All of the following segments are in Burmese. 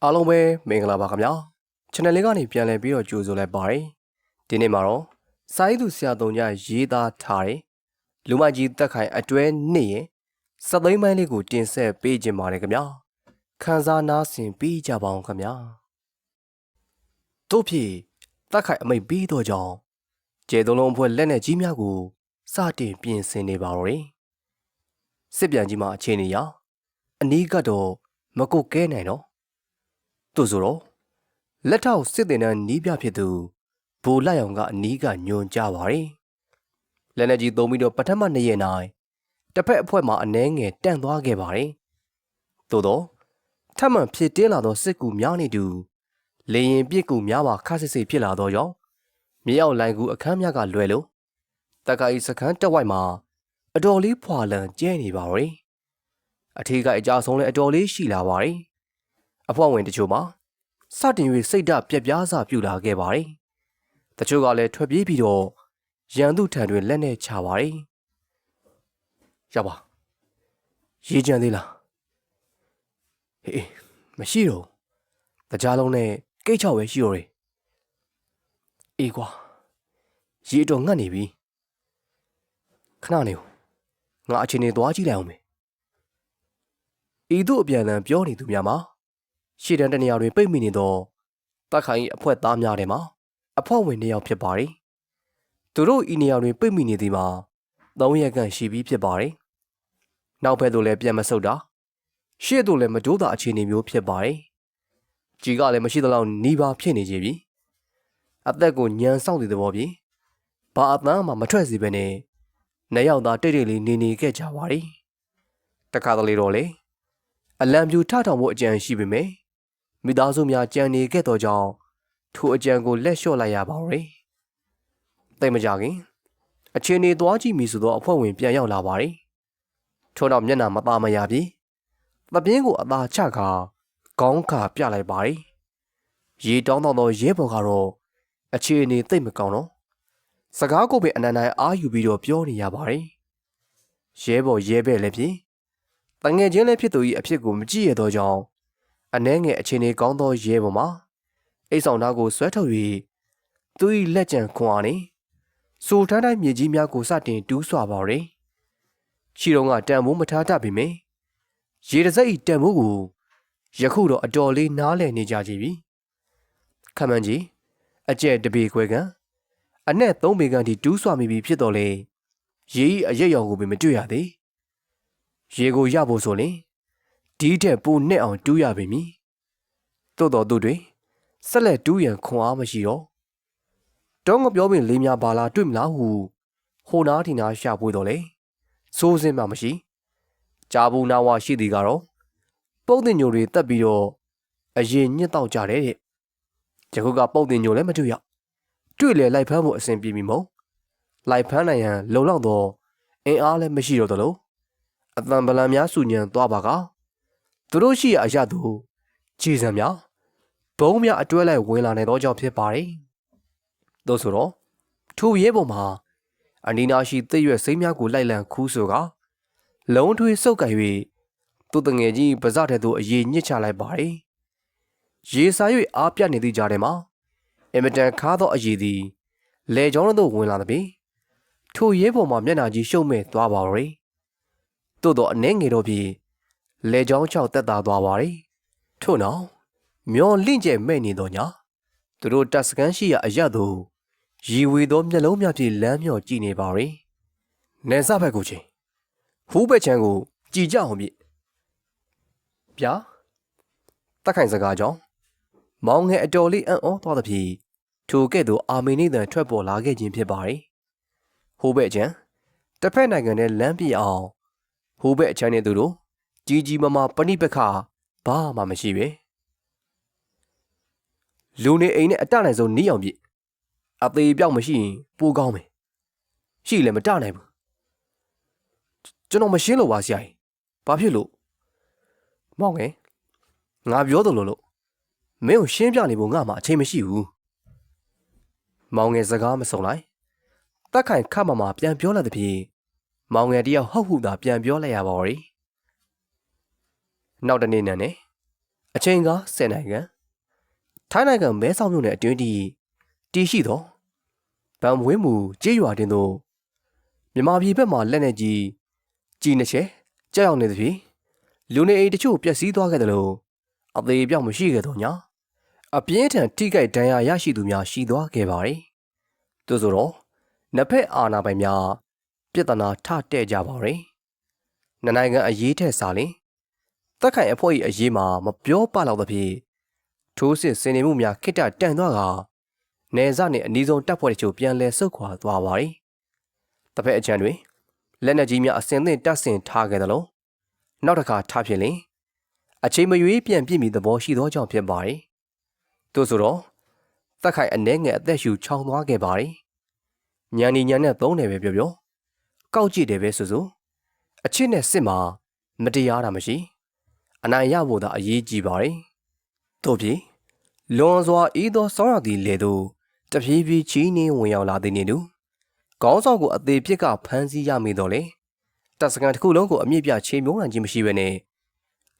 အားလုံးပဲမင်္ဂလာပါခင်ဗျာ channel လေးကနေပြန်လည်ပြီးတော့ကြိုဆိုလိုက်ပါတယ်ဒီနေ့မှာတော့စာရေးသူဆရာတော်ကြီးရေးသားထားတဲ့လူမကြီးတက်ခိုင်အတွဲနှစ်ရဲ့စက်သိမ်းပိုင်းလေးကိုတင်ဆက်ပေးခြင်းပါတယ်ခင်ဗျာခန်းစားနားဆင်ပြီးကြပါအောင်ခင်ဗျာတို့ဖြစ်တက်ခိုင်အမိတ်ပြီးတော့ကြောင်းကျေသုံးလုံးအဖွဲ့လက်နဲ့ကြီးများကိုစတင်ပြင်ဆင်နေပါတော့တယ်စစ်ပြန်ကြီးမှာအခြေအနေရအနီးကတော့မကုတ်ကဲနိုင်တော့တို့ဆိုတော့လက်ထောက်စစ်တင်တန်းနီးပြဖြစ်သူဘူလိုက်အောင်ကအနီးကညွန်ကြပါရီလက်နဲ့ကြီးသုံးပြီးတော့ပထမ2ရက်နိုင်တစ်ဖက်အဖွဲ့မှာအနှဲငယ်တန့်သွားခဲ့ပါရီသို့တော့ထပ်မံဖြစ်တင်းလာသောစစ်ကူများနေတူလေရင်ပြစ်ကူများမှာခါစစ်စစ်ဖြစ်လာသောကြောင့်မြေအောင်လိုင်ကူအခန်းများကလွယ်လို့တက္ကဤစခန်းတက်ဝိုက်မှာအတော်လေးဖွာလန်ကျဲနေပါရီအထီးကအကြဆုံးလဲအတော်လေးရှိလာပါရီအဖွဲ့ဝင်တချို့မှာစတင်၍စိတ်ဓာတ်ပြက်ပြားစာပြုလာခဲ့ပါတယ်။တချို့ကလည်းထွက်ပြေးပြီးတော့ရန်သူထံတွင်လက်နဲ့ချပါတယ်။ရပါရေးကြံသေးလား။ဟေးမရှိတော့တကြားလုံးနဲ့ကိတ်ချောက်ပဲရှိတော့တယ်။အေးကွာရေးတော့ငတ်နေပြီ။ခဏနေငါအချင်းနေသွားကြည့်လိုက်အောင်မယ်။ဤတို့အပြန်အလှန်ပြောနေသူများမှာရှေ့တန်းတနေရာတွင်ပိတ်မိနေသောတက်ခိုင်၏အဖွဲ့သားများထဲမှာအဖွဲ့ဝင်2ယောက်ဖြစ်ပါသည်။သူတို့ဤနေရာတွင်ပိတ်မိနေသည်မှာ3ရက်ခန့်ရှိပြီးဖြစ်ပါသည်။နောက်ဘက်သို့လည်းပြန်မဆုတ်တာရှေ့သို့လည်းမတိုးတာအခြေအနေမျိုးဖြစ်ပါသည်။ကြီးကလည်းမရှိသလောက်နီးပါးဖြစ်နေကြပြီ။အသက်ကိုညံဆောက်တဲ့သဘောဖြင့်ဘာအသံမှမထွက်စေဘဲနဲ့2ယောက်သားတိတ်တိတ်လေးနေခဲ့ကြပါသည်။တခါတလေတော့လေအလံပြူထထောင်ဖို့အကြံရှိပေမယ့်မိသားစုများကြံနေခဲ့သောကြောင့်ထိုအကြံကိုလက်လျှော့လိုက်ရပါတော့။တိတ်မကြခင်အချင်းနေသွားကြည့်မိဆိုသောအဖွဲ့ဝင်ပြန်ရောက်လာပါသည်။ထို့နောက်မျက်နှာမသားမရပြီ။သပင်းကိုအသာချကာခေါင်းခါပြလိုက်ပါသည်။ရေတောင်းသောရဲဘော်ကတော့အခြေအနေသိပ်မကောင်းတော့စကားကိုပင်အနန္တအားအာယူပြီးတော့ပြောနေရပါသည်။ရဲဘော်ရဲဘဲ့လည်းဖြင့်တငယ်ချင်းလည်းဖြစ်သူ၏အဖြစ်ကိုမကြည့်ရသောကြောင့်အနှဲငယ်အခြေအနေကောင်းသောရဲပေါ်မှာအိတ်ဆောင်သားကိုဆွဲထုတ်၍သူ၏လက်ကျန်ခွန်အားနှင့်စိုးထမ်းတိုင်းမြေကြီးများကိုစတင်တူးဆွပါရယ်ခြေတော်ကတန်မိုးမထားတတ်ပေမယ့်ရေတစက်၏တန်မိုးကိုယခုတော့အတော်လေးနားလည်နေကြကြပြီခမန်းကြီးအကျဲတပေခွဲကအနက်3ပေကန်ထိတူးဆွမိပြီဖြစ်တော်လေရေ၏အရက်ရောင်ကိုပင်မတွေ့ရသေးရေကိုရဖို့ဆိုရင်ဒီတဲ့ပူနဲ့အောင်တူးရပေမည်သို့တော်သူတွေဆက်လက်တူးရန်ခွန်အားမရှိတော့တောင်းကပြောပင်လေးများပါလာတွေ့မလားဟုဟိုနားထီနာရှာပွေတော်လေစိုးစင်းမှမရှိကြာဘူးနာဝရှိသည်ကတော့ပုတ်တင်ညိုတွေတက်ပြီးတော့အရင်ညစ်တော့ကြတယ်တဲ့ယခုကပုတ်တင်ညိုလည်းမတွေ့ရတွေ့လေလိုက်ဖမ်းဖို့အဆင်ပြေပြီမို့လိုက်ဖမ်းနိုင်ရန်လုံလောက်တော့အင်အားလည်းမရှိတော့သလိုအတန်ပလံများစုညံသွားပါကသူတို့ရှိရာအရာသူခြေစံများဘုံများအတွဲလိုက်ဝင်လာနေသောကြောင့်ဖြစ်ပါတယ်။သို့ဆိုတော့ထိုရဲပေါ်မှာအနီနာရှိသိရွက်စိမ်းများကိုလိုက်လံခူးဆိုကလုံးထွေးစုပ်ကင်၍သူတငယ်ကြီးပါးစတဲ့သို့အရေးညစ်ချလိုက်ပါတယ်။ရေစာ၍အားပြတ်နေသည့်ကြားထဲမှာအင်မတန်ခါသောအရေးသည်လေကြောင်းတို့ဝင်လာသည်။ထိုရဲပေါ်မှာမျက်နှာကြီးရှုံမဲ့သွားပါတော့။သို့တော့အနှဲငယ်တော့ပြီးလေကြောင်းချောက်တက်တာသွားပါရီထို့နောက်မျောလင့်ကျဲမဲ့နေတော့ညာသူတို့တပ်စခန်းရှိရာအရသို့ရီဝေသောမျက်လုံးများဖြင့်လမ်းမြော့ကြည့်နေပါရီနယ်စဘက်ကိုချင်းဟူးဘက်ချမ်းကိုကြည်ကြအောင်ပြဗျာတက်ခိုင်စကားကြောင့်မောင်ငယ်အတော်လေးအံ့ဩသွားသဖြင့်ထိုကဲ့သို့အာမေနိတန်ထွက်ပေါ်လာခဲ့ခြင်းဖြစ်ပါရီဟူးဘက်ချမ်းတစ်ဖက်နိုင်ငံနဲ့လမ်းပြအောင်ဟူးဘက်အချမ်းနေသူတို့ကြီးကြီးမားမားပဏိပခဘာမှမရှိပဲလူနေအိမ်နဲ့အတနိုင်ဆုံးနီးအောင်ပြအသေးပြောက်မရှိရင်ပိုကောင်းမယ်ရှိလည်းမတနိုင်ဘူးကျွန်တော်မရှင်းလို့ပါဆရာကြီးဘာဖြစ်လို့မောင်ငယ်ငါပြောတယ်လို့မင်းကိုရှင်းပြနေဖို့ငါမှအချိန်မရှိဘူးမောင်ငယ်စကားမစုံလိုက်တက်ခိုင်ခမမပြန်ပြောလိုက်တဲ့ဖြင့်မောင်ငယ်တယောက်ဟုတ်ဟုသာပြန်ပြောလိုက်ရပါ ರಿနောက်တနေ့နဲ့ အချိန်က10နိုင်ငံထိုင်းနိုင်ငံမဲဆောက်မြို့နယ်အတွင်းတီရှိသောဗန်ဝင်းမူကြေးရွာတင်သို့မြန်မာပြည်ဘက်မှလက်နက်ကြီးနှစ်ချက်ကြောက်ရောက်နေသဖြင့်လူနေအိမ်တချို့ပျက်စီးသွားခဲ့တယ်လို့အသေးအပြောက်မရှိခဲ့တော့ညာအပြင်းထန်ထိခိုက်ဒဏ်ရာရရှိသူများရှိသွားခဲ့ပါတယ်။သို့ဆိုတော့နှစ်ဖက်အာဏာပိုင်များပြဿနာထတဲ့ကြပါရယ်။နှစ်နိုင်ငံအရေးထက်စားလင်တက်ခိုင်အဖွဲ့၏အရေးမှာမပြောပလောက်သဖြင့်ထိုးစစ်ဆင်နေမှုများခိတ္တတန်သွားကနယ်စနှင့်အနီးဆုံးတပ်ဖွဲ့တချို့ပြန်လည်ဆုတ်ခွာသွားပါရယ်။တစ်ဖက်အချမ်းတွင်လက်နက်ကြီးများအစင်သင့်တပ်ဆင်ထားခဲ့သလိုနောက်တစ်ခါထားဖြစ်လင်အချိန်မရွေးပြန်ပြည့်မီသဘောရှိသောကြောင့်ဖြစ်ပါရယ်။သို့ဆိုတော့တက်ခိုင်အနှဲငယ်အသက်ရှူချောင်းသွားခဲ့ပါရယ်။ညံနေညံနဲ့သုံးတယ်ပဲပြောကောက်ကြည့်တယ်ပဲဆိုအချစ်နဲ့စစ်မှာမတရားတာမရှိအနိုင်ရဖို့သာအရေးကြီးပါရယ်။တို့ပြီလွန်စွာဤသောဆောင်းရသည့်လေသို့တဖြည်းဖြည်းချီးနှင်းဝင်ရောက်လာသည်နှင့်တူခေါင်းဆောင်ကိုအသေးပြစ်ကဖမ်းဆီးရမိတော့လေတပ်စခန်းတစ်ခုလုံးကိုအမြင့်ပြချေမြုံးနိုင်ခြင်းမရှိဘဲနဲ့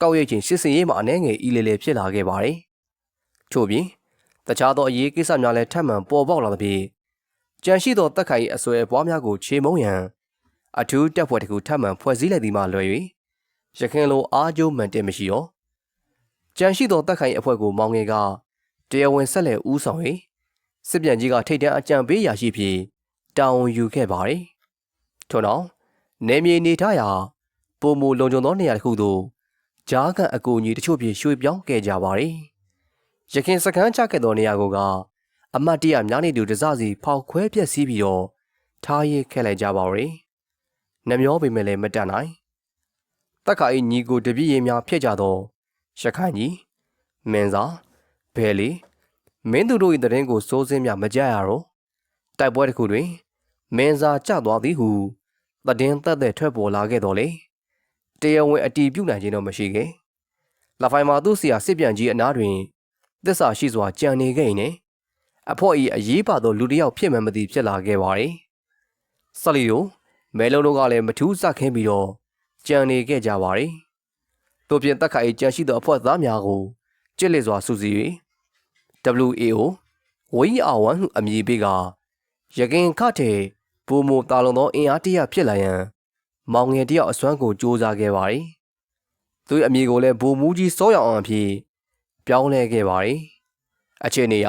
ကောက်ရိတ်ခြင်းစစ်စင်ရေးမှာအနှဲငယ်ဤလေလေဖြစ်လာခဲ့ပါတယ်။ထို့ပြင်တခြားသောအရေးကိစ္စများလည်းထပ်မံပေါ်ပေါက်လာသဖြင့်ကြံရှိသောတက်ခိုင်၏အစွဲပွားများကိုချေမုံရန်အထူးတပ်ဖွဲ့တစ်ခုထပ်မံဖွဲ့စည်းလိုက်သည်မှလွယ်၍ရခင်လိုအားကျိုးမှန်တင်မရှိရောကြံရှိသောတက်ခိုင်အဖွဲ့ကိုမောင်ငယ်ကတရားဝင်ဆက်လက်ဦးဆောင်၍စစ်ပြန်ကြီးကထိတ်တန့်အကြံပေးရာရှိပြီးတာဝန်ယူခဲ့ပါတယ်။ထို့နောက်နေမြေနေထားရာပုံမူလုံခြုံသောနေရာတစ်ခုသို့ဂျားကန်အကူအညီတချို့ဖြင့်ရွှေ့ပြောင်းခဲ့ကြပါတယ်။ရခင်စကန်းချခဲ့သောနေရာကအမတ်တရများနေသူတစစီဖောက်ခွဲပြက်စီးပြီးတော့ထားရခဲ့လိုက်ကြပါရယ်။နှမျောပေမဲ့လည်းမတတ်နိုင်။တက်ခါ၏ညီကိုတပြည့်ရည်များဖြစ်ကြသောရခိုင်ကြီးမင်းစာဘဲလီမင်းသူတို့၏တရင်ကိုစိုးစင်းများမကြရတော့တိုက်ပွဲတစ်ခုတွင်မင်းစာကျသွားသည်ဟုတည်င်းသက်သက်ထွက်ပေါ်လာခဲ့တော်လေတရားဝင်အတီးပြုတ်နိုင်ခြင်းတော့မရှိခဲ့။လက်ဖိုင်မှာသူ့ဆရာစစ်ပြန်ကြီးအနားတွင်သစ္စာရှိစွာကြံနေခဲ့နေအဖို့ဤအရေးပါသောလူတစ်ယောက်ဖြစ်မှမသိဖြစ်လာခဲ့ပါလေ။ဆလီတို့မဲလုံးတို့ကလည်းမထူးစခင်းပြီးတော့ကြံနေခဲ့ကြပါလေ။တို့ပြင်တက်ခိုင်ကြံရှိသောအဖွဲ့သားများကိုကြစ်လက်စွာစုစည်း၍ WAO ဝီအာဝန်ဟုအမည်ပေးကရခင်ခတဲ့ဘူမိုတာလုံသောအင်အားတရဖြစ်လာရန်မောင်ငယ်တယောက်အစွမ်းကိုစူးစမ်းခဲ့ပါသည်။သူ၏အမည်ကိုလည်းဘူမူကြီးစောရောက်အောင်အဖြစ်ပြောင်းလဲခဲ့ပါသည်။အခြေအနေအရ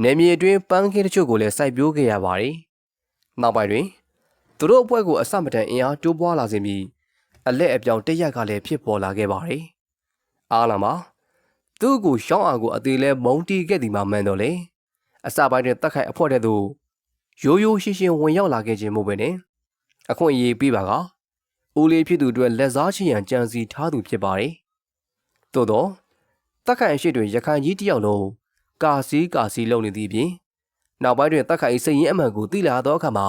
နေမြေအတွင်းပန်းခင်းတချို့ကိုလည်းစိုက်ပျိုးခဲ့ရပါသည်။နောက်ပိုင်းတွင်သူတို့အဖွဲ့ကိုအစမတန်အင်အားတိုးပွားလာစေပြီးအလက်အပြောင်တရက်ကလည်းဖြစ်ပေါ်လာခဲ့ပါသည်။အားလာမှာသူ့ကိုရှောင်းအောင်ကိုအသေးလဲမုံတီးခဲ့သည်မှမှန်တော့လေအစပိုင်းတွင်တက်ခိုက်အဖွဲ့တဲ့သူရိုးရိုးရှင်းရှင်းဝင်ရောက်လာခဲ့ခြင်းမို့ပဲနဲ့အခွင့်အရေးပေးပါကဦးလေးဖြစ်သူအတွက်လက်စားချရန်ကြံစီထားသူဖြစ်ပါတယ်။သို့တော့တက်ခိုင်ရှိတွင်ရခိုင်ကြီးတယောက်လုံးကာစီလုံနေသည့်ပြင်နောက်ပိုင်းတွင်တက်ခိုင်စိတ်ရင်းအမှန်ကိုသိလာသောအခါမှာ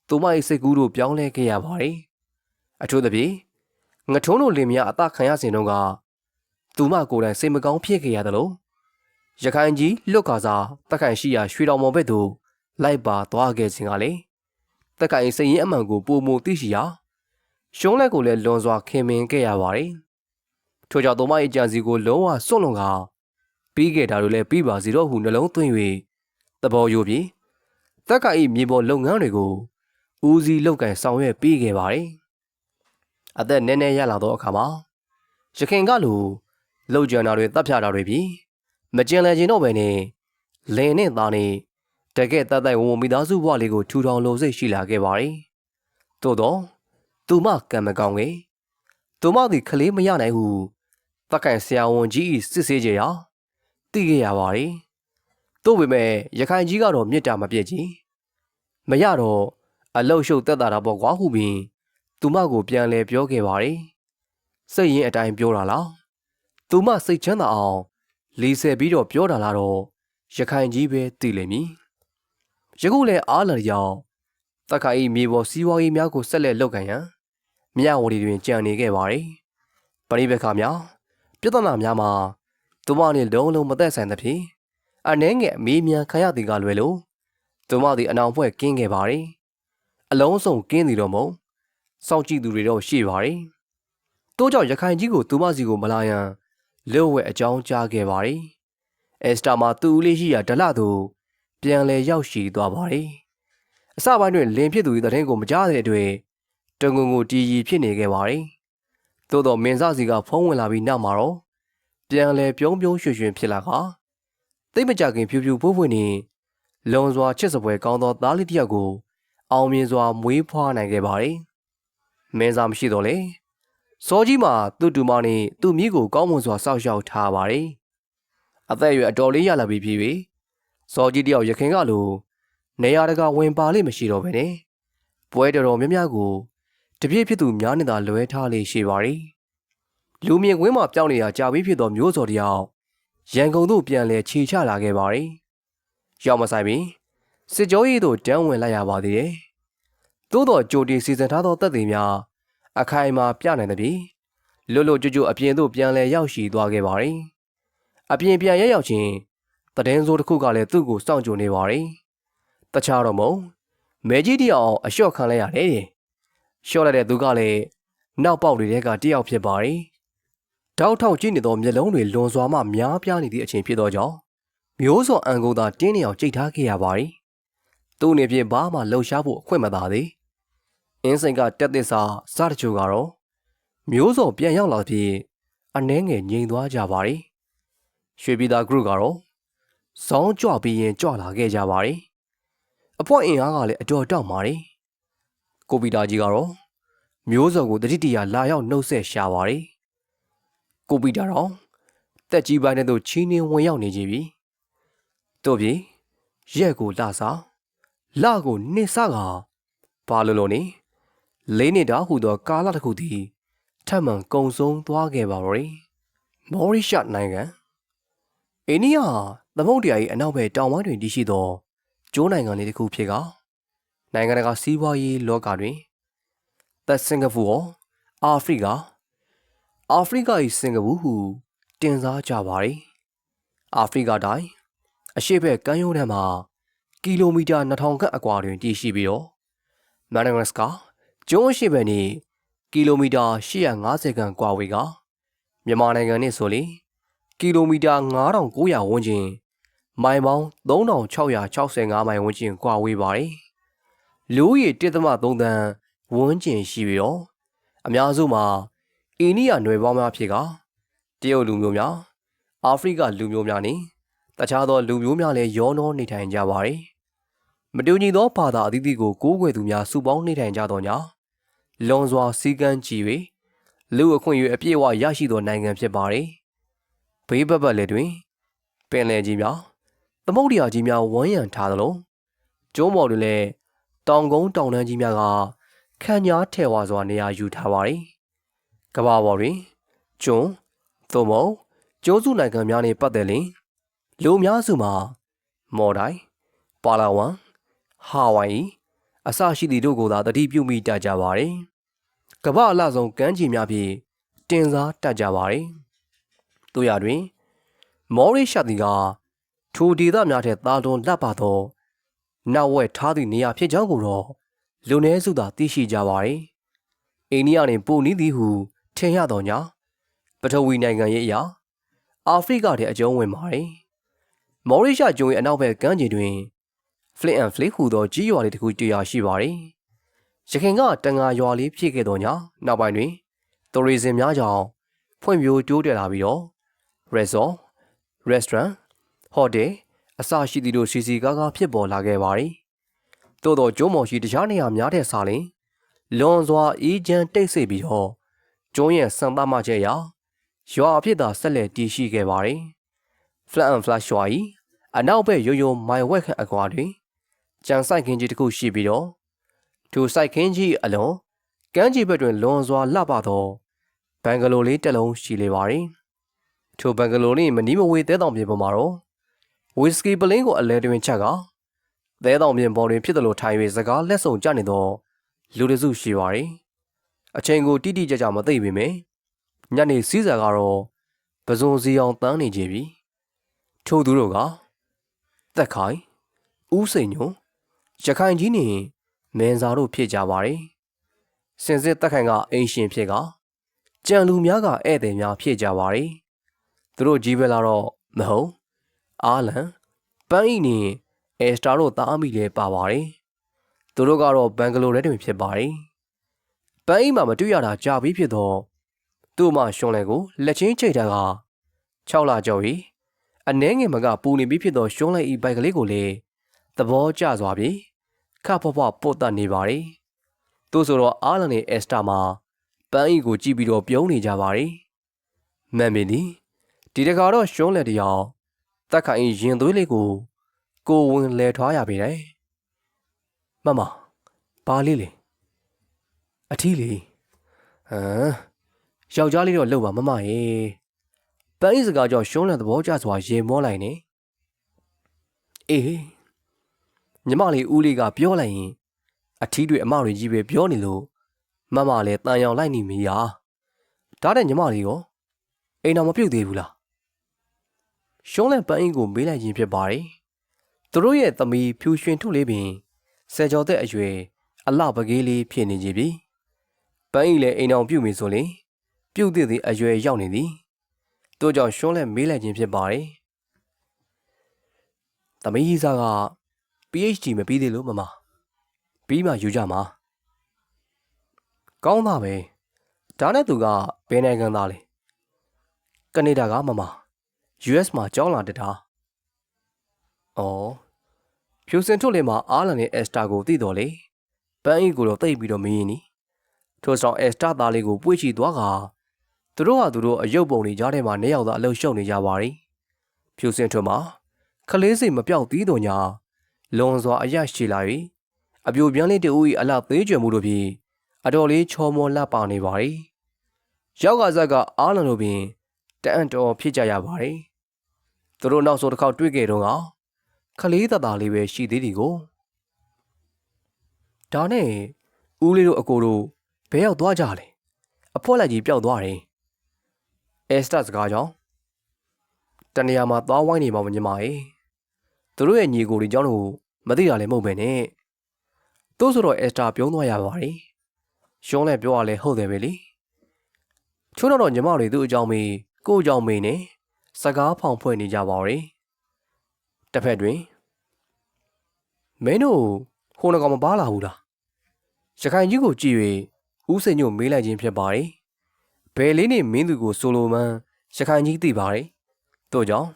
သူမ၏စိတ်ကူးတို့ပြောင်းလဲခဲ့ရပါတယ်။အထူးသဖြင့်ငထုံးတို့လင်မယားအသက်ခံရစဉ်တုန်းကသူမကိုယ်တိုင်စိတ်မကောင်းဖြစ်ခဲ့ရတယ်လို့ရခိုင်ကြီးလွတ်ကာစားတက်ခိုင်ရှိရာရွှေတော်မော်ဘက်သို့လိုက်ပါသွားခဲ့ခြင်းကလေတက်ခိုင်စိတ်ရင်းအမှန်ကိုပုံမသိရှိရာရှုံးလက်ကိုလည်းလွန်စွာခင်မင်ခဲ့ရပါတယ်။ထို့ကြောင့်သူမ၏ကြံစီကိုလုံးဝစွန့်လွန်ကာပြီးခဲ့တာတို့လည်းပြီးပါစီတော့ဟုနှလုံးသွင်း၍သဘောယိုပြီးတက်ခိုင်၏မြေပေါ်လုပ်ငန်းတွေကိုဦးစီးလုပ်ကင်ဆောင်ရွက်ပေးခဲ့ပါတယ်။အသက်နည်းနည်းရလာသောအခါမှာရခင်ကလိုလှုပ်ကြံတာတွေတပ်ဖြတာတွေပြီးမကျင်လည်ခြင်းတော့ပဲနဲ့လင်နဲ့သားနဲ့တကယ်တတ်ဝမိသားစုဘဝလေးကိုထူထောင်လိုစိတ်ရှိလာခဲ့ပါတယ်။သို့တော့သူမကံမကောင်းခဲ့သူမသည်ကလေးမရနိုင်ဟုတက်ကန်ဆရာဝန်ကြီးစစ်ဆေးကြရာသိခဲ့ရပါတယ်။သို့ပေမဲ့ရခိုင်ကြီးကတော့မြစ်တာမပြည့်ကြီးမရတော့အလုတ်ရှုပ်တက်တာပေါ့ကွာဟုပြီးသူမကိုပြန်လဲပြောခဲ့ပါတယ်။စိတ်ရင်းအတိုင်းပြောတာလားသူမစိတ်ချမ်းသာအောင်လီဆယ်ပြီးတော့ပြောတာလားတော့ရခိုင်ကြီးပဲသိလိမ့်မည်ယခုလည်းအားလန်ကြောင့်တက်ခိုင်မြေပေါ်စီးပွားရေးများကိုဆက်လက်လုပ်ကိုင်ရန်မြဝတီတွင်ကြံနေခဲ့ပါတယ်ပရိပက္ခများပြဿနာများမှာသူမနှင့်လုံးလုံးမသက်ဆိုင်သဖြင့်အနှဲငယ်မေးမြန်းခံရသည်ကလွယ်လို့သူမသည်အနောင်ဖွဲ့ကင်းခဲ့ပါတယ်အလုံးစုံကင်းသည်တော့မဟုတ်စောင့်ကြည့်သူတွေတော့ရှိပါတယ်တိုးကြောင့်ရခိုင်ကြီးကိုသူမစီကိုမလာရန် လွတ်ဝဲအကြောင်းကြားခဲ့ပါတယ်။အက်စတာမှာသူ့ဦးလေးရှိရာဒလသို့ပြန်လည်ရောက်ရှိသွားပါတယ်။အစပိုင်းတွင်လင်ဖြစ်သူ၏သတင်းကိုမကြားတဲ့အတွက်တငုံကိုတီရီဖြစ်နေခဲ့ပါတယ်။သို့တော့မင်းစားစီကဖုံးဝင်လာပြီးနောက်မှာတော့ပြန်လည်ပြုံးရွှင်ရွှင်ဖြစ်လာကသိမကြခင်ဖြူဖြူဖွေးဖွေးနေလုံစွာချစ်စပွဲကောင်းသောသားလေးတစ်ယောက်ကိုအောင်မြင်စွာမွေးဖွားနိုင်ခဲ့ပါတယ်။မင်းစားမရှိတော့လေစောကြီးမှာသူ့တူမနဲ့သူ့မိကိုကောင်းမွန်စွာစောင့်ရှောက်ထားပါတယ်။အသက်အရွယ်အတော်လေးရလာပြီဖြစ်ပြီးစောကြီးတယောက်ရခင်ကလိုနေရာတကာဝင်ပါလိမ့်မရှိတော့ဘဲနဲ့ပွဲတော်များများကိုတပြည့်ဖြစ်သူများနဲ့သာလွဲထားလေးရှိပါတယ်။လူမြင့်ကွင်းမှာပြောင်းနေတာကြာပြီးဖြစ်သောမျိုးစော်တယောက်ရန်ကုန်သို့ပြန်လည်ခြေချလာခဲ့ပါတယ်။ရောက်မဆိုင်ပြီးစစ်ကြောရေးသို့တန်းဝင်လိုက်ရပါသေးတယ်။သို့တော်ကြိုတင်စီစဉ်ထားသောတပ်တွေများအခိုင်အမာပြနိုင်သဖြင့်လွတ်လွတ်ကျွတ်ကျွတ်အပြင်သို့ပြန်လည်ရောက်ရှိသွားခဲ့ပါတယ်။အပြင်ပြန်ရောက်ချင်းတည်င်းစိုးတစ်ခုကလည်းသူ့ကိုစောင့်ကြိုနေပါတယ်။တခြားတော့မဟုတ်မဲကြီးတယောက်အလျှော့ခံလိုက်ရတယ်။လျှော့လိုက်တဲ့သူကလည်းနောက်ပေါက်တွေကတယောက်ဖြစ်ပါတယ်။တောက်ထောက်ကြည့်နေသောမျက်လုံးတွေလွန်စွာမှများပြားနေသည့်အချိန်ဖြစ်သောကြောင့်မျိုးစော်အန်ကိုသာတင်းနေအောင်ကြိတ်ထားခဲ့ရပါတယ်။သူ့အနေဖြင့်ဘာမှလှုပ်ရှားဖို့အခွင့်မသာသေး။အင်းစိန်ကတက်သစ္စာစားတချို့ကတော့မျိုးစော်ပြန်ရောက်လာပြီးအနှဲငယ်ငြိမ်သွားကြပါတယ်။ရွှေပြည်သာ group ကတော့ဇောင်းကြွပြီးရင်ကြွလာခဲ့ကြပါတယ်။အပွင့်အင်အားကလည်းအတော်တောက်ပါတယ်။ကိုပီတာကြီးကတော့မျိုးစော်ကိုတတိတရာလာရောက်နှုတ်ဆက်ရှာပါတယ်။ကိုပီတာတော့တက်ကြီးပိုင်းတဲ့သို့ချီးနှင်းဝင်ရောက်နေကြပြီ။တို့ပြီရက်ကိုလှစားလကိုနှိစကဘာလို့နေလေးနေတာဟူသောကာလတစ်ခုသည်ထပ်မံကုံဆုံးသွားခဲ့ပါတော့။မော်ရီရှတ်နိုင်ငံအိန္ဒိယသမုဒ္ဒရာ၏အနောက်ဘက်တောင်ပိုင်းတွင်တည်ရှိသောကျိုးနိုင်ငံလေးတစ်ခုဖြစ်ကနိုင်ငံတကာစီးပွားရေးလောကတွင်သက်စင်ကာပူရောအာဖရိက၏စင်ကာပူဟုတင်စားကြပါသည်။အာဖရိကတိုင်းအရှေ့ဘက်ကမ်းရိုးတန်းမှာကီလိုမီတာ2000ခန့်အကွာတွင်တည်ရှိပြီးတော့မန်နဂရက်စကကျိုးအရှေ့ဘက်နှင့်ကီလိုမီတာ850ခန့်ကွာဝေးကမြန်မာနိုင်ငံနှင့်ဆိုလေကီလိုမီတာ9900ဝန်းကျင်မိုင်ပေါင်း3665မိုင်ဝန်းကျင်ကွာဝေးပါတယ်။လူဦးရေ1.3 သန်းဝန်းကျင်ရှိပြီးတော့အများစုမှာအိန္ဒိယနွယ်ပေါင်းများဖြစ်ကတရုတ်လူမျိုးများအာဖရိကလူမျိုးများနဲ့တခြားသောလူမျိုးများလည်းရောနှောနေထိုင်ကြပါတယ်။မတူညီသောဘာသာအသီးသီးကိုကိုးကွယ်သူများစုပေါင်းနေထိုင်ကြသောညလွန်စွာစည်းကမ်းကြည်၍လူအခွင့်အရေးအပြည့်အဝရရှိသောနိုင်ငံဖြစ်ပါတယ်။ဘေးပတ်ပတ်လည်းတွင်ပင်လယ်ကြီးများသမုဒ္ဒရာကြီးများဝန်းရံထားသလိုကျိုးမော်တွင်လည်းတောင်ကုန်းတောင်တန်းကြီးများကခန့်ညားထဲဝါစွာနေရာယူထားပါတယ်။ကမ္ဘာပေါ်တွင်ကျွန်းသို့မဟုတ်ကျိုးစုနိုင်ငံများနှင့်ပတ်သက်လျှင်လူများစုမှာမော်ဒိုင်ပါလာဝမ်ဟာဝိုင်အစရှိသည့်တို့ကိုသာတတိပြုမိတတ်ကြပါတယ်။ကမ္ဘာအလှဆုံးကမ်းခြေများဖြင့်တင်စားတတ်ကြပါတယ်။တို့ရတွင်မော်ရီရှတ်သည်ကထိုဒေသများထက်သာလွန်လှပသောနောက်ဝက်ထားသည့်နေရာဖြစ်ကြောင်းကိုတော့လူနည်းစုသာသိရှိကြပါတယ်။အိန္ဒိယနှင့်ပိုနီးသည်ဟုထင်ရသောညပထဝီနိုင်ငံရဲ့အရာအာဖရိကထဲအကျုံးဝင်ပါတယ်။မော်ရီရှတ်ကျွန်း၏အနောက်ဘက်ကမ်းခြေတွင်Flint and Flick ဟူသောကြီးရွာလေးတစ်ခုတရားရှိပါတယ်။ရခိုင်ကတန်ငါရွာလေးဖြစ်ခဲ့သောညနောက်ပိုင်းတွင်တိုရီဇင်များကြောင့်ဖွံ့ဖြိုးတိုးတက်လာပြီးတော့ resort, restaurant, hotel အစရှိသည့်တို့စီကားကားဖြစ်ပေါ်လာခဲ့ပါတယ်။သို့သောကျိုးမော်ရှိတခြားနေရာများတဲ့ဆာလင်လွန်စွာအေးချမ်းတိတ်ဆိတ်ပြီးတော့ကျွန်းရဲ့စံသားမှချက်ရာရွာအဖြစ်သာဆက်လက်တည်ရှိခဲ့ပါတယ်။ Flat and Flash ရွာ၏အနောက်ဘက်ရိုးရိုးမိုင်ဝက်ခန့်အကွာတွင်ကျန်ဆိုင်ခင်းကြီးတစ်ခုရှိပြီးတော့ထိုဆိုင်ခင်းကြီးအလွန်ကမ်းခြေဘက်တွင်လွန်စွာလှပသောဘန်ဂလိုလေးတစ်လုံးရှိလေပါတယ်။ထိုဘန်ဂလိုနှင့်မနီးမဝေးသဲတောင်ပြင်ပေါ်မှာတော့ဝီစကီပလင်းကိုအလဲတွင်ချက်ကသဲတောင်ပြင်ပေါ်တွင်ဖြစ်သလိုထိုင်၍စကားလက်ဆောင်ကြနေသောလူတစုရှိပါတယ်။အချိန်ကိုတိတိကျကျမသိပေမယ့်ညနေစီးစာကတော့ပဇွန်စီအောင်တန်းနေကြပြီ။ထိုသူတို့ကသက်ခိုင်ဦးစိန်ညွန်ရခိုင်ကြီးနှင့်မင်းစားတို့ဖြစ်ကြပါတယ်။စင်စစ်တက်ခိုင်ကအိမ်ရှင်ဖြစ်ကကြံလူများကဧည့်သည်များဖြစ်ကြပါတယ် သူတို့ကြီးပဲလာတော့မဟုတ်အာလန်ပန်းဤနေအက်စတာတို့တားမိလဲပါပါတယ်သူတို့ကတော့ဘန်ဂလိုရဲတွင်ဖြစ်ပါတယ်ပန်းဤမှာမတွေ့ရတာကြာပြီဖြစ်တော့သူ့မှရှွန်လဲကိုလက်ချင်းချိတ်တာက6လကျော်ပြီအနှဲငယ်မကပူနေပြီဖြစ်တော့ရှွန်လဲဤဘိုက်ကလေးကိုလေသဘောကျစွာပြီခဖွားဖွားပို့တတ်နေပါတယ်သူဆိုတော့အာလန်နဲ့အက်စတာမှာပန်းဤကိုကြည့်ပြီးတော့ပြုံးနေကြပါတယ်မန်မင်းဒီတခါတော့ရှွန်လဲတယောက်တက်ခိုင်ရင်သွေးလေးကိုဝင်လဲထွားရပြီတယ်မမပါလေးလေအထီးလေယောက်ျားလေးတော့လှုပ်ပါမမရေပန်းဤစကားကြောင့်ရှွန်လဲသဘောကျစွာရေမောလိုက်နေအေးညီမလေးဦးလေးကပြောလိုက်ရင်အထီးတွေအမတွေကြီးပဲပြောနေလို့မမလည်းတန်ရောင်လိုက်နေမိရာဒါတဲ့ညီမလေးရောအိမ်တော်မပြုတ်သေးဘူးလားရှုံးလက်ပန်းအင်းကိုမေးလိုက်ခြင်းဖြစ်ပါတယ်သူတို့ရဲ့သမီးဖြူရွှင်ထုလေးပင်ဆယ်ကျော်တဲ့အရွယ်အလှပကေးလေးဖြစ်နေကြပြီပန်းအင်းလည်းအိမ်တော်ပြုတ်ပြီဆိုရင်ပြုတ်သည့်အရွယ်ရောက်နေသည်တို့ကြောင့်ရှုံးလက်မေးလိုက်ခြင်းဖြစ်ပါတယ်သမီးကြီးစားက PhD မပြီးသေးလို့မမပြီးမှယူကြမှာကောင်းတာပဲဒါနဲ့သူကဘယ်နိုင်ငံသားလဲကနေဒါကမမ US မှာကျောင်းလာတက်တာဖြူစင်ထုတ်လေမှာအာလန်နဲ့အက်စတာကိုသိတော်လေပန်းအီကိုတော့တိတ်ပြီးတော့မင်းနီထို့ဆောင်အက်စတာသားလေးကိုပွေ့ချီသွားကသူတို့အယုတ်ပုံတွေကြားထဲမှာနေရောက်သာအလှုပ်ရှုပ်နေကြပါရီဖြူစင်ထုတ်မှာခလေးစိတ်မပြောက်သေးတော့ညာလွန်စွာအရရှိလာ၍အပြိုပြန်းလေးတူ၏အလှသေးကြွမှုတို့ဖြင့်အတော်လေးချော်မော်လှပနေပါရီရောက်ကစားကအာလန်တို့ပင်တအံ့တော်ဖြစ်ကြရပါရီသူတို့နောက်ဆုံးတစ်ခေါက်တွေ့ခဲ့တော့ကခလေးတသားလေးပဲရှိသေးတယ်ကိုဒါနဲ့ဦးလေးတို့အကိုတို့ဘဲရောက်သွားကြလဲအဖော့လိုက်ကြီးပျောက်သွားတယ်အက်စတာစကားကြောင့်တနေရာမှာသွားဝိုင်းနေမှာမညီမရေသူတို့ရဲ့ညီကိုတွေကြောင့်လို့မသိတာလည်းမဟုတ်ပဲနဲ့သို့ဆိုတော့အက်စတာပြုံးသွားရပါရီရှုံးလဲပြောရလဲဟုတ်တယ်ပဲလေချိုးတော့ညီမတွေသူ့အကြောင်းမေးကို့အကြောင်းမေးနဲ့စကားဖောင်ဖွဲ့နေကြပါရီတစ်ဖက်တွင်မင်းတို့ဟိုးကောင်မပါလာဘူးလားရခိုင်ကြီးကိုကြည့်၍ဦးစိန်ညို့မေးလိုက်ခြင်းဖြစ်ပါရီဘယ်လေးနဲ့မင်းသူကိုဆိုလိုမန်းရခိုင်ကြီးသိပါရီတို့ကြောင့်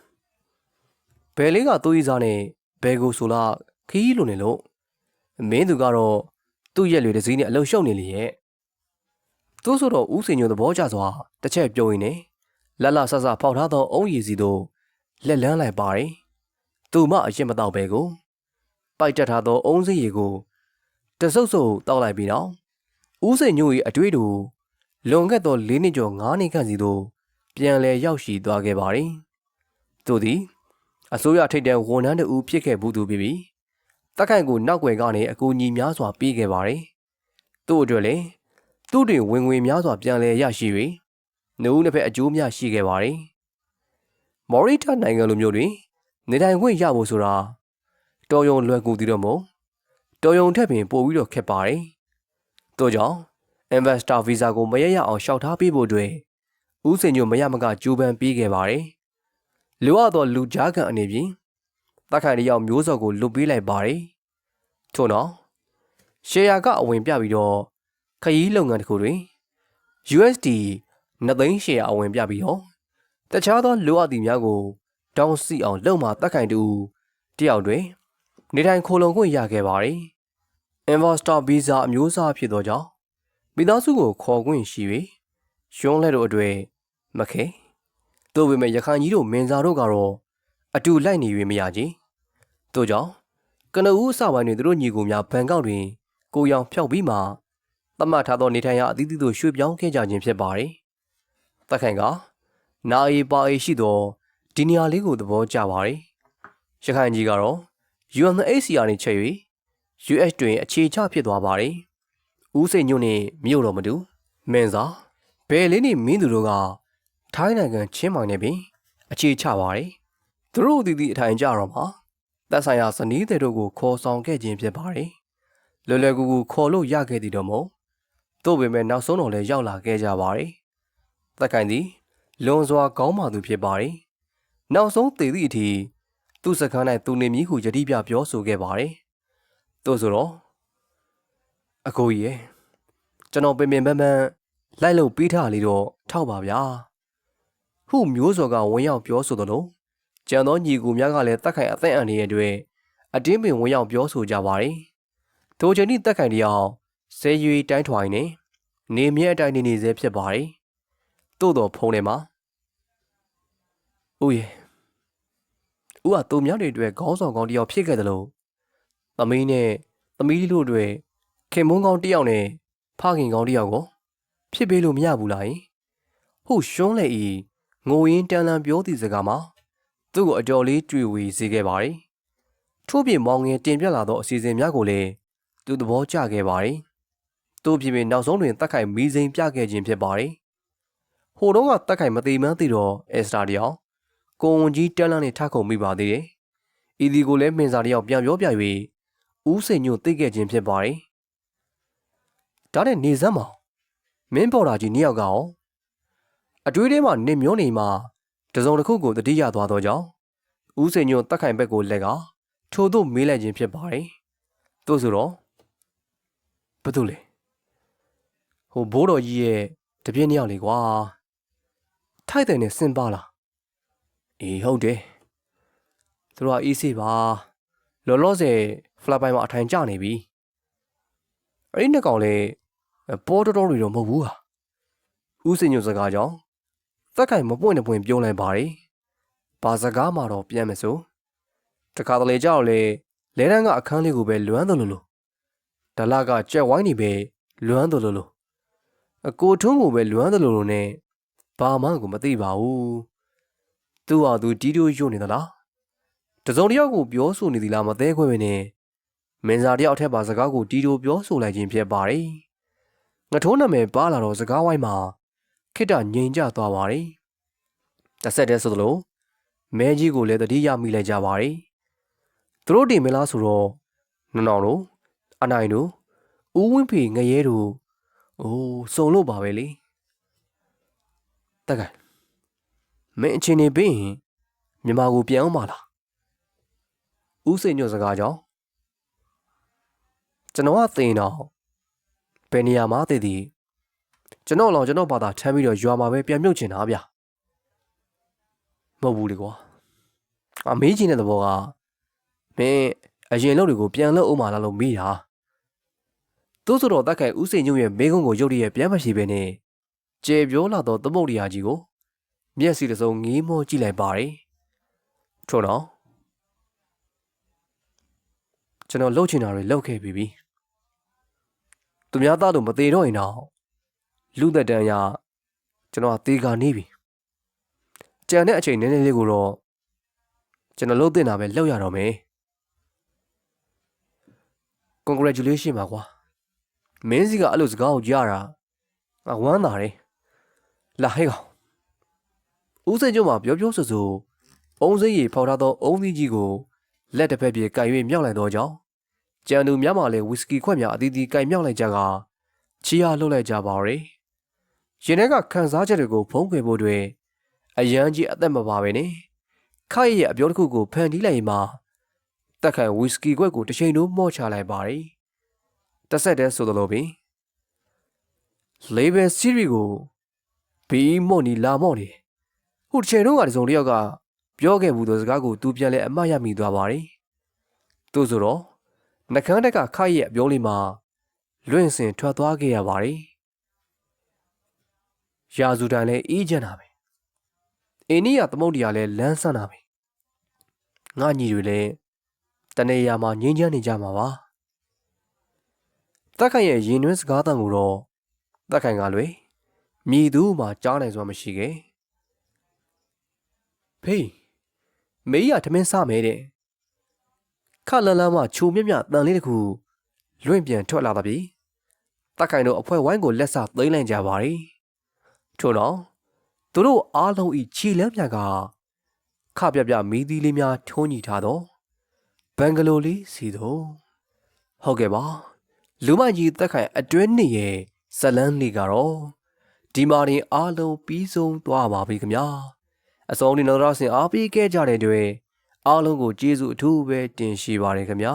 ဘယ်လေးကသူ့ဤစားနဲ့ဘယ်ကိုဆိုလားခီးလိုနေလို့မင်းသူကတော့သူ့ရက်လွေတစည်းနဲ့အလှရှုပ်နေလေရဲ့သူဆိုတော့ဦးစိန်ညို့သဘောကျစွာတစ်ချက်ပြောရင်းနဲ့လလဆဆဖောက်ထားသောအုံးရည်စီတို့လက်လန်းလိုက်ပါရီသူမှအရင်မတော့ပဲကိုပိုက်တက်ထားသောအုံးစည်းရည်ကိုတဆုပ်ဆုပ်တောက်လိုက်ပြီးတော့ဦးစိန်ညို့၏အတွေ့တို့လွန်ခဲ့သော4နှစ်ကျော်5နှစ်ခန့်စီသို့ပြန်လည်ရောက်ရှိသွားခဲ့ပါသည်သူသည်အစိုးရထိပ်တန်းဝန်ထမ်းတူဖြစ်ခဲ့ဘူးသူပြီးတက်ခိုင်ကိုနောက်ွယ်ကနေအကူအညီများစွာပေးခဲ့ပါသည်သူ့အတွက်လည်းသူ့တွင်ဝင်ငွေများစွာပြန်လည်ရရှိ၍နှုတ်နှစ်ဖက်အကျိုးများရှိခဲ့ပါသည်မော်ရီတာနိုင်ငံလိုမျိုးတွင်နေထိုင်ခွင့်ရဖို့ဆိုတာတော်ရုံလွယ်ကူသည်တော့မဟုတ်တော်ရုံထက်ပင်ပိုပြီးတော့ခက်ပါတယ်။တို့ကြောင့် Investor Visa ကိုမရရအောင်ရှောက်ထားပေးဖို့အတွက်ဦးစိန်ညိုမရမကကြိုးပမ်းပေးခဲ့ပါတယ်။လိုအပ်သောလူကြားခံအနေဖြင့်တက်ခိုင်တယောက်မျိုးစော်ကိုလွတ်ပေးလိုက်ပါတယ်။ထို့နောက်ရှယ်ယာကအဝင်ပြပြီးတော့ခရီးလုပ်ငန်းတစ်ခုတွင် USD 2သိန်းရှယ်ယာအဝင်ပြပြီးတော့တခြားသောလိုအပ်သည်များကိုတောင်းစီအောင်လုပ်မှတက်ခိုင်တူတယောက်တွင်နေထိုင်ခိုလုံခွင့်ရခဲ့ပါတယ်။ Investor Visa အမျိုးအစားဖြစ်သောကြောင့်မိသားစုကိုခေါ်ခွင့်ရှိ၍ရွှန်းလက်တို့အတွက်မခဲ။သို့ပေမဲ့ရခိုင်ကြီးတို့မင်းစားတို့ကတော့အတူလိုက်နေ၍မရကြီး။သို့ကြောင့်ကနဦးအစပိုင်းတွင်သူတို့ညီကိုများဘန်ကောက်တွင်ကိုရောင်ဖျောက်ပြီးမှသတ်မှတ်ထားသောနေထိုင်ရာအသီးသီးတို့ရွှေ့ပြောင်းခဲ့ကြခြင်းဖြစ်ပါတယ်။တက်ခိုင်ကနာအေပါအေရှိသောဒီနေရာလေးကိုသဘောကျပါတယ်။ရခိုင်ကြီးကတော့UNHCR နဲ့ချက်၍ US တွင်အခြေချဖြစ်သွားပါတယ်။ဦးစိန်ညွန့်နဲ့မြို့တော်မတူမင်းစာဘယ်လေးနဲ့မင်းသူတို့ကထိုင်းနိုင်ငံချင်းမိုင်နဲ့ပင်အခြေချပါတယ်။သူတို့အသီးသီးအထိုင်ကြတော့မှာသက်ဆိုင်ရာဇနီးတွေတို့ကိုခေါ်ဆောင်ခဲ့ခြင်းဖြစ်ပါတယ်။လွယ်လွယ်ကူကူခေါ်လို့ရခဲ့သည်တော့မဟုတ်။သို့ပေမဲ့နောက်ဆုံးတော့လည်းရောက်လာခဲ့ကြပါတယ်။သက်ခိုင်သည် လွန်စွာကောင်းမှသူဖြစ်ပါတယ်။နောက်ဆုံးတည်သည့်အထိသူ့စကား၌သူနေမည်ဟုယတိပြပြောဆိုခဲ့ပါတယ်။သို့ဆိုတော့အကိုကြီးရဲ့ကျွန်တော်ပင်ပင်ပန်းပန်းလိုက်လို့ပြီးထားလေတော့ထောက်ပါဗျာ။ဟုမျိုးစော်ကဝင်ရောက်ပြောဆိုသလိုကျန်သောညီကူများကလည်းတက်ခိုင်အသက်အန္တရာယ်တွေအတင်းပင်ဝင်ရောက်ပြောဆိုကြပါတယ်။ထိုချိန်ထိတက်ခိုင်တယောက်ဆဲရွေတိုင်းထွာနေနေမြဲအတိုင်းနေစေဖြစ်ပါတယ်။သို့တော်ဖုံးထဲမှာဦးရဲ့ဦးကသူများတွေအတွက်ခေါင်းဆောင်ကောင်းတယောက်ဖြစ်ခဲ့တယ်လို့သမီးနဲ့သမီးလေးတို့တွေခင်မုန်းကောင်းတယောက်နဲ့ဖခင်ကောင်းတယောက်ကိုဖြစ်ပေးလို့မရဘူးလား။ဟုတ်ရှုံးလေဤငိုရင်းတန်လန်ပြောသည့်စကားမှာသူ့ကိုအတော်လေးတွေ့ဝေစေခဲ့ပါတယ်။ထို့ပြင်မောင်ငယ်တင်ပြလာသောအစီအစဉ်များကိုလည်းသူသဘောကျခဲ့ပါတယ်။သူ့ပြင်ပင်နောက်ဆုံးတွင်တက်ခိုင်မီးစိမ်းပြခဲ့ခြင်းဖြစ်ပါတယ်။ဟိုတုန်းကတက်ခိုင်မသိမှန်းသိတော့အက်စတာတယောက်ကိုဝန်ကြီးတန်လန်နဲ့ထခုံမိပါသေးတယ်။ဤဒီကိုလည်းမင်းစားတယောက်ပြန်ပြောပြ၍ဦးစိန်ညိုသိခဲ့ခြင်းဖြစ်ပါတယ်။ဒါနဲ့နေစမ်းမောင်မင်းပေါ်လာကြီးနှစ်ယောက်ကရောအတွေးထဲမှာနေမျောနေမှတစုံတစ်ခုကိုတတိယသွားတော့ကြောင်းဦးစိန်ညိုတက်ခိုင်ဘက်ကိုလက်ကထို့သို့မေးလိုက်ခြင်းဖြစ်ပါတယ်။သို့ဆိုတော့ဘာလို့လဲဟိုဘိုးတော်ကြီးရဲ့တပြင်းနှစ်ယောက်လေကွာထိုက်တယ်နဲ့စင်ပါလားအေးဟုတ်တယ်သူတို့ကအေးစေးပါလောလောဆယ်ဖလာပိုင်မှာအထိုင်ကျနေပြီအဲ့ဒီနှစ်ကောင်လေပေါ်တော်တော်တွေတော့မဟုတ်ဘူးဟာဦးစင်ညိုစကားကြောင့်သက်ခိုင်မပွင့်တပွင့်ပြောလိုက်ပါတယ်ဘာစကားမှတော့ပြန်မစို့တခါတလေကြောက်လေလဲတန်းကအခန်းလေးကိုပဲလွမ်းတယ်လို့ဒလကကြက်ဝိုင်းနေပဲလွမ်းတယ်လို့အကိုထုံးကိုပဲလွမ်းတယ်လို့နဲ့ဘာမှကိုမသိပါဘူးသူ့ဟာသူတီးတိုးယွနေသလားတစုံတစ်ယောက်ကိုပြောဆိုနေသလားမသေးခွဲပဲနဲ့မင်းစားတယောက်ထက်ပါစကားကိုတီးတိုးပြောဆိုလိုက်ခြင်းဖြစ်ပါတယ်ငထိုးနာမည်ပါလာတော့စကားဝိုင်းမှာခိတ္တငြိမ်ကျသွားပါတယ်တစ်ဆက်တည်းဆိုသလိုမဲကြီးကိုလည်းတတိယမိလိုက်ကြပါတယ်သူတို့တင်မလားဆိုတော့နောင်တို့အနိုင်တို့ဦးဝင်းဖေငရဲတို့အိုးစုံလို့ပါပဲလေတက်ကမင်းအချင်းနေပြီးရင်မြန်မာကိုပြန်အောင်ပါလားဦးစိန်ညွတ်စကားကြောင့်ကျွန်တော်ကသိရင်တော့ဘယ်နေရာမှာသိသည်ကျွန်တော်လောင်ကျွန်တော်ဘာသာထမ်းပြီးတော့ရွာမှာပဲပြန်မြုပ်ချင်တာဗျမဟုတ်ဘူးလေကွာအမေးချင်တဲ့သဘောကမင်းအရင်လုပ်တွေကိုပြန်လုပ်အောင်မလားလို့မေးတာသို့ဆိုတော့တက်ခိုင်ဦးစိန်ညွတ်ရဲ့မိကုန်းကိုရုတ်တရက်ပြန်မရှိပဲနဲ့ကျေပြောလာတော့သမုတ်တရားကြီးကိုမျက်စိတစ်စုံငေးမောကြည့်လိုက်ပါတယ်ထို့တော့ကျွန်တော်လှုပ်ချင်တာတွေလှုပ်ခဲ့ပြီသူများသားတို့မသေးတော့ရင်တော့လူသက်တန်းရကျွန်တော်သေခါနေပြီကြံတဲ့အချိန်နည်းနည်းလေးကိုတော့ကျွန်တော်လှုပ်တင်တာပဲလှုပ်ရတော့မယ် congratulation ပါကွာမင်းစီကအဲ့လိုစကားကိုကြားတာငါဝမ်းသာတယ်လာဟဲ့ကောင်ဦးစိန်ကျုံမှာပြောဆိုအုံးစိရီဖောက်ထားသောအုံးသီးကြီးကိုလက်တစ်ဖက်ပြေကင်၍မြောက်လိုက်သောကြောင့်ကျန်သူများမှလည်းဝီစကီခွက်များအသီးသီးကင်မြောက်လိုက်ကြကချီအားလှုပ်လိုက်ကြပါရယ်ရင်ထဲကခန်းစားချက်တွေကိုဖုံးကွယ်ဖို့တွင်အရန်ကြီးအသက်မပါပဲနဲ့ခိုက်ရဲ့အပြောတစ်ခုကိုဖန်တီးလိုက်မှတက်ခိုင်ဝီစကီခွက်ကိုတစ်ချိန်လုံးမော့ချလိုက်ပါရယ်တစ်ဆက်တည်းဆိုသလိုပင်လေဘယ်စီရီကိုဘီမော့နီလာမော့နေဟိုတစ်ချိန်လုံးကတစုံတစ်ယောက်ကပြောခဲ့ဘူးသောစကားကိုသူပြန်လဲအမှားရမိသွားပါရယ်သို့ဆိုတော့နှကန်းတက်ကခိုက်ရဲ့အပြောလေးမှာလွင့်စင်ထွက်သွားခဲ့ရပါရယ်ရာဇူတိုင်လည်းအေးချမ်းတာပဲအိန္ဒိယသမုဒ္ဒရာလည်းလန်းဆန်းတာပဲငါညီတွေလည်းတနေရာမှာငြင်းချမ်းနေကြမှာပါတက်ခိုင်ရဲ့ရင်တွင်းစကားတန်ကိုတော့တက်ခိုင်ကလွေမြည်သူမှကြားနိုင်စွာမရှိခဲ့ဖေးမေးရထမင်းစမဲတဲ့ခလန်းလန်းမှခြုံမြမြတန်လေးတစ်ခုလွင့်ပြန်ထွက်လာတာပြီတက်ခိုင်တို့အဖွဲဝိုင်းကိုလက်စသိမ်းလိုက်ကြပါရီထို့တော့သူတို့အားလုံးဤခြေလမ်းမြကခပြပြမီးသီးလေးများထုံးညီထားသောဘန်ဂလိုလေးစီတော့ဟုတ်ကဲ့ပါလူမကြီးတက်ခိုင်အတွဲနှစ်ရဲ့ဇလန်းလေးကတော့ ဒီမာတင်အားလုံးပြီးဆုံးသွားပါပြီခင်ဗျာအစောင်းဒီနောက်တော့ဆင်အားပေးခဲ့ကြတဲ့တွေအားလုံးကိုကျေးဇူးအထူးပဲတင်ရှိပါတယ်ခင်ဗျာ